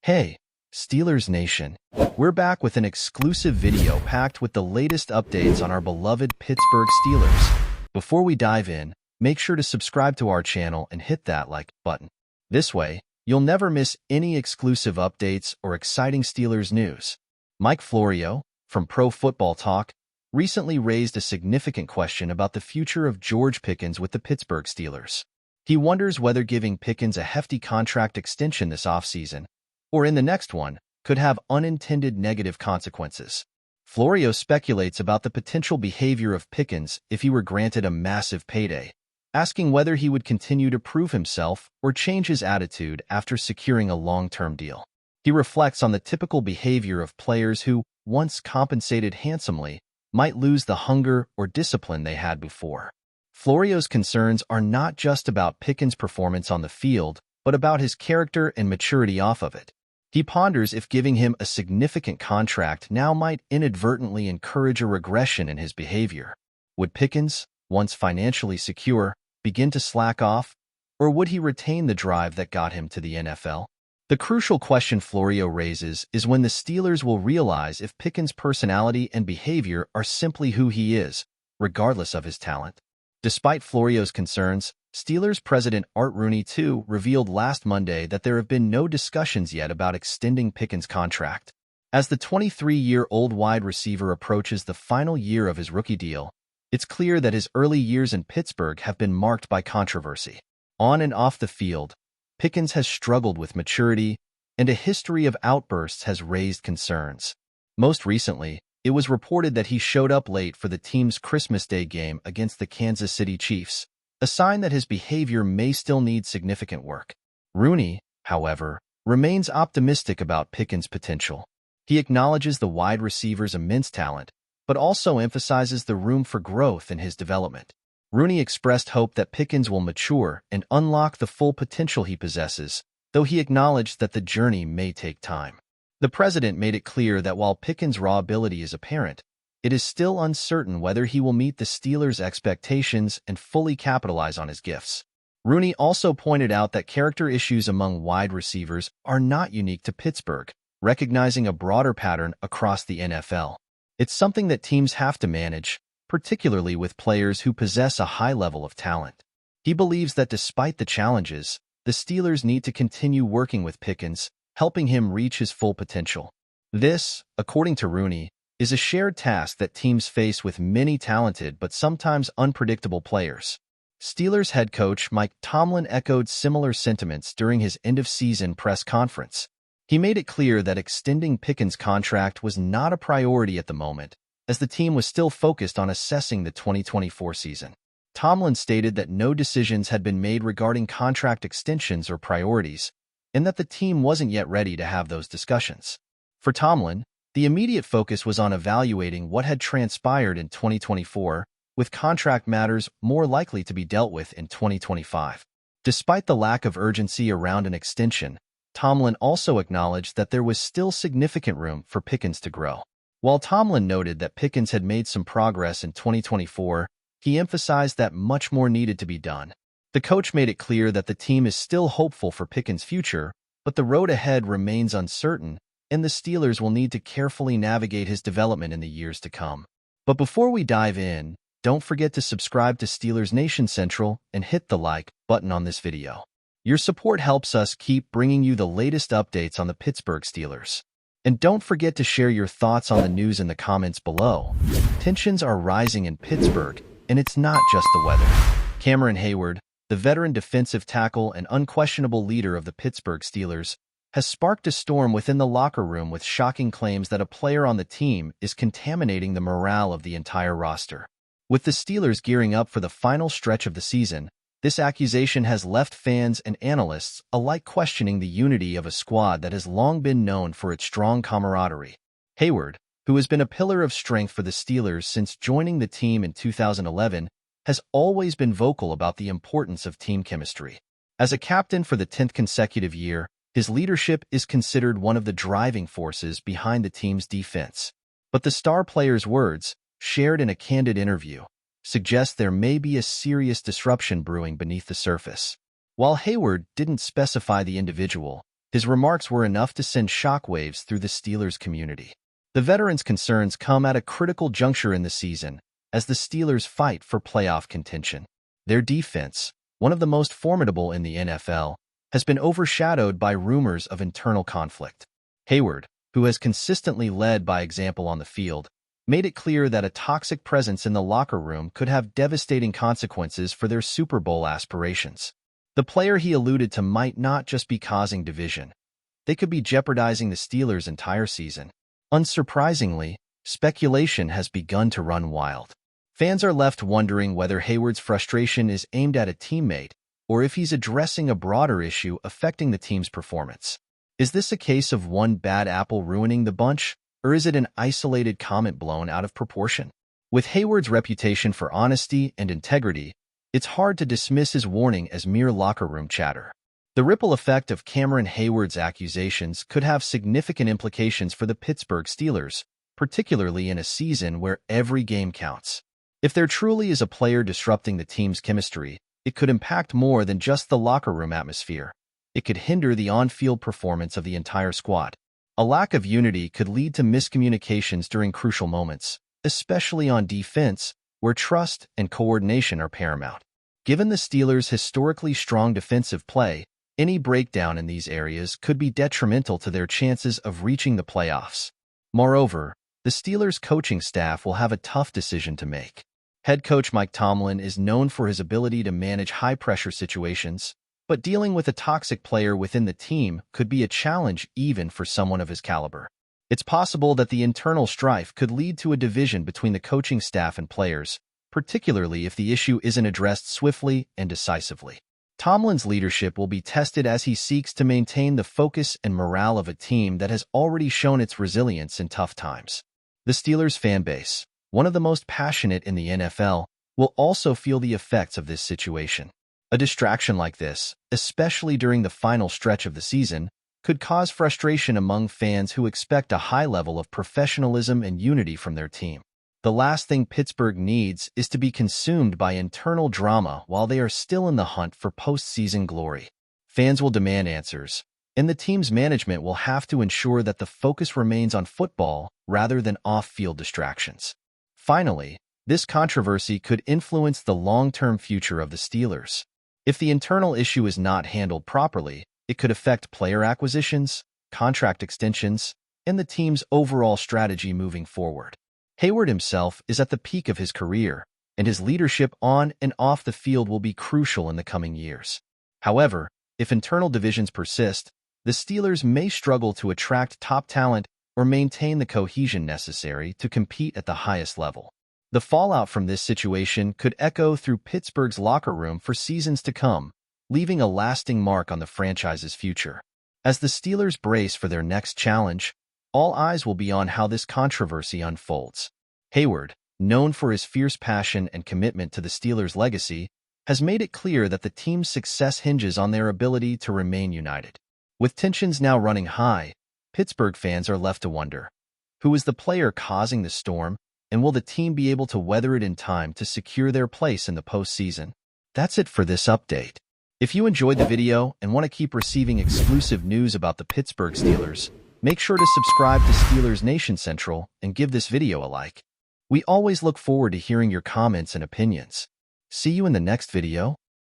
Hey, Steelers Nation. We're back with an exclusive video packed with the latest updates on our beloved Pittsburgh Steelers. Before we dive in, make sure to subscribe to our channel and hit that like button. This way, you'll never miss any exclusive updates or exciting Steelers news. Mike Florio, from Pro Football Talk, recently raised a significant question about the future of George Pickens with the Pittsburgh Steelers. He wonders whether giving Pickens a hefty contract extension this offseason, or in the next one, could have unintended negative consequences. Florio speculates about the potential behavior of Pickens if he were granted a massive payday, asking whether he would continue to prove himself or change his attitude after securing a long-term deal. He reflects on the typical behavior of players who, once compensated handsomely, might lose the hunger or discipline they had before. Florio's concerns are not just about Pickens' performance on the field, but about his character and maturity off of it. He ponders if giving him a significant contract now might inadvertently encourage a regression in his behavior. Would Pickens, once financially secure, begin to slack off, or would he retain the drive that got him to the NFL? The crucial question Florio raises is when the Steelers will realize if Pickens' personality and behavior are simply who he is, regardless of his talent. Despite Florio's concerns, Steelers president Art Rooney, too, revealed last Monday that there have been no discussions yet about extending Pickens' contract. As the 23-year-old wide receiver approaches the final year of his rookie deal, it's clear that his early years in Pittsburgh have been marked by controversy. On and off the field, Pickens has struggled with maturity, and a history of outbursts has raised concerns. Most recently, it was reported that he showed up late for the team's Christmas Day game against the Kansas City Chiefs, a sign that his behavior may still need significant work. Rooney, however, remains optimistic about Pickens' potential. He acknowledges the wide receiver's immense talent, but also emphasizes the room for growth in his development. Rooney expressed hope that Pickens will mature and unlock the full potential he possesses, though he acknowledged that the journey may take time. The president made it clear that while Pickens' raw ability is apparent, it is still uncertain whether he will meet the Steelers' expectations and fully capitalize on his gifts. Rooney also pointed out that character issues among wide receivers are not unique to Pittsburgh, recognizing a broader pattern across the NFL. It's something that teams have to manage, particularly with players who possess a high level of talent. He believes that despite the challenges, the Steelers need to continue working with Pickens, helping him reach his full potential. This, according to Rooney, is a shared task that teams face with many talented but sometimes unpredictable players. Steelers head coach Mike Tomlin echoed similar sentiments during his end-of-season press conference. He made it clear that extending Pickens' contract was not a priority at the moment, as the team was still focused on assessing the 2024 season. Tomlin stated that no decisions had been made regarding contract extensions or priorities, and that the team wasn't yet ready to have those discussions. For Tomlin, the immediate focus was on evaluating what had transpired in 2024, with contract matters more likely to be dealt with in 2025. Despite the lack of urgency around an extension, Tomlin also acknowledged that there was still significant room for Pickens to grow. While Tomlin noted that Pickens had made some progress in 2024, he emphasized that much more needed to be done. The coach made it clear that the team is still hopeful for Pickens' future, but the road ahead remains uncertain, and the Steelers will need to carefully navigate his development in the years to come. But before we dive in, don't forget to subscribe to Steelers Nation Central and hit the like button on this video. Your support helps us keep bringing you the latest updates on the Pittsburgh Steelers. And don't forget to share your thoughts on the news in the comments below. Tensions are rising in Pittsburgh, and it's not just the weather. Cameron Heyward, the veteran defensive tackle and unquestionable leader of the Pittsburgh Steelers, has sparked a storm within the locker room with shocking claims that a player on the team is contaminating the morale of the entire roster. With the Steelers gearing up for the final stretch of the season, this accusation has left fans and analysts alike questioning the unity of a squad that has long been known for its strong camaraderie. Heyward, who has been a pillar of strength for the Steelers since joining the team in 2011, has always been vocal about the importance of team chemistry. As a captain for the 10th consecutive year, his leadership is considered one of the driving forces behind the team's defense. But the star player's words, shared in a candid interview, suggest there may be a serious disruption brewing beneath the surface. While Heyward didn't specify the individual, His remarks were enough to send shockwaves through the Steelers community. The veteran's concerns come at a critical juncture in the season as the Steelers fight for playoff contention. Their defense, one of the most formidable in the NFL, has been overshadowed by rumors of internal conflict. Heyward, who has consistently led by example on the field, made it clear that a toxic presence in the locker room could have devastating consequences for their Super Bowl aspirations. The player he alluded to might not just be causing division. They could be jeopardizing the Steelers' entire season. Unsurprisingly, speculation has begun to run wild. Fans are left wondering whether Heyward's frustration is aimed at a teammate or if he's addressing a broader issue affecting the team's performance. Is this a case of one bad apple ruining the bunch, or is it an isolated comment blown out of proportion? With Heyward's reputation for honesty and integrity, it's hard to dismiss his warning as mere locker room chatter. The ripple effect of Cameron Heyward's accusations could have significant implications for the Pittsburgh Steelers, particularly in a season where every game counts. If there truly is a player disrupting the team's chemistry, it could impact more than just the locker room atmosphere. It could hinder the on-field performance of the entire squad. A lack of unity could lead to miscommunications during crucial moments, especially on defense, where trust and coordination are paramount. Given the Steelers' historically strong defensive play, any breakdown in these areas could be detrimental to their chances of reaching the playoffs. Moreover, the Steelers' coaching staff will have a tough decision to make. Head coach Mike Tomlin is known for his ability to manage high-pressure situations, but dealing with a toxic player within the team could be a challenge even for someone of his caliber. It's possible that the internal strife could lead to a division between the coaching staff and players, particularly if the issue isn't addressed swiftly and decisively. Tomlin's leadership will be tested as he seeks to maintain the focus and morale of a team that has already shown its resilience in tough times. The Steelers fan base, one of the most passionate in the NFL, will also feel the effects of this situation. A distraction like this, especially during the final stretch of the season, could cause frustration among fans who expect a high level of professionalism and unity from their team. The last thing Pittsburgh needs is to be consumed by internal drama while they are still in the hunt for postseason glory. Fans will demand answers, and the team's management will have to ensure that the focus remains on football rather than off-field distractions. Finally, this controversy could influence the long-term future of the Steelers. If the internal issue is not handled properly, it could affect player acquisitions, contract extensions, and the team's overall strategy moving forward. Heyward himself is at the peak of his career, and his leadership on and off the field will be crucial in the coming years. However, if internal divisions persist, the Steelers may struggle to attract top talent or maintain the cohesion necessary to compete at the highest level. The fallout from this situation could echo through Pittsburgh's locker room for seasons to come, leaving a lasting mark on the franchise's future. As the Steelers brace for their next challenge, all eyes will be on how this controversy unfolds. Heyward, known for his fierce passion and commitment to the Steelers' legacy, has made it clear that the team's success hinges on their ability to remain united. With tensions now running high, Pittsburgh fans are left to wonder, who is the player causing the storm, and will the team be able to weather it in time to secure their place in the postseason? That's it for this update. If you enjoyed the video and want to keep receiving exclusive news about the Pittsburgh Steelers, make sure to subscribe to Steelers Nation Central and give this video a like. We always look forward to hearing your comments and opinions. See you in the next video.